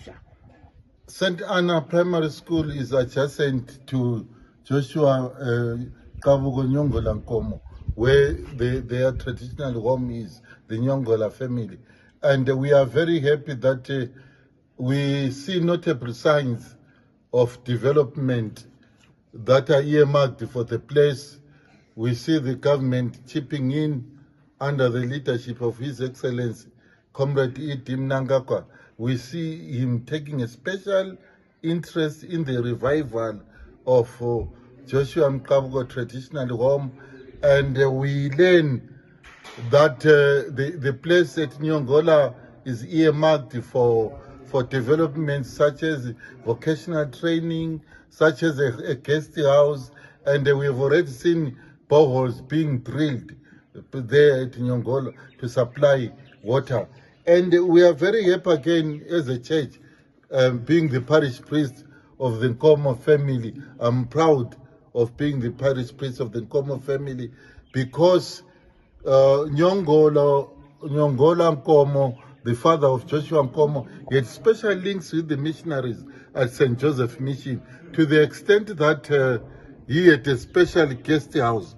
Arusha. St. Anna Primary School is adjacent to Joshua Kavugo Nyongola Nkomo, where their traditional home is, the Nyongola family. And we are very happy that we see notable signs of development that are earmarked for the place. We see the government chipping in under the leadership of His Excellency, Comrade Itim Nangakwa. We see him taking a special interest in the revival of Joshua Mkavugo traditional home, and we learn that the place at Nyongola is earmarked for developments such as vocational training, such as a guest house, and we have already seen boreholes being drilled there at Nyongola to supply water. And we are very happy again as a church, being the parish priest of the Nkomo family. I'm proud of being the parish priest of the Nkomo family because Nyongola Nkomo, the father of Joshua Nkomo, he had special links with the missionaries at St. Joseph Mission, to the extent that he had a special guest house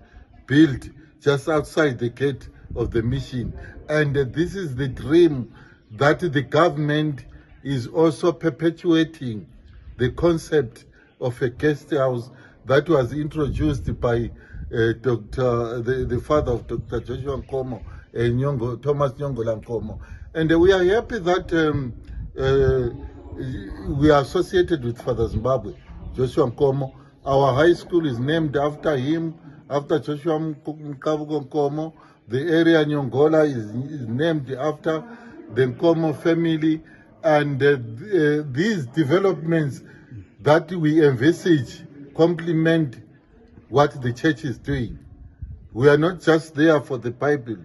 built just outside the gate of the mission. And this is the dream that the government is also perpetuating, the concept of a guest house that was introduced by the father of Dr. Joshua Nkomo, Thomas Nyongola Nkomo. And we are happy that we are associated with Father Zimbabwe, Joshua Nkomo. Our high school is named after him, after Joshua Mkavugo Nkomo. The area Nyongola is named after the Nkomo family. And these developments that we envisage complement what the church is doing. We are not just there for the Bible.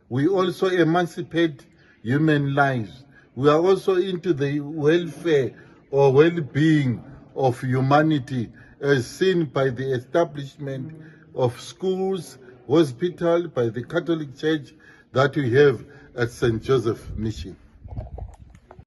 We also emancipate human lives. We are also into the welfare or well-being of humanity, as seen by the establishment of schools, hospitals, by the Catholic Church that we have at St. Joseph Mission.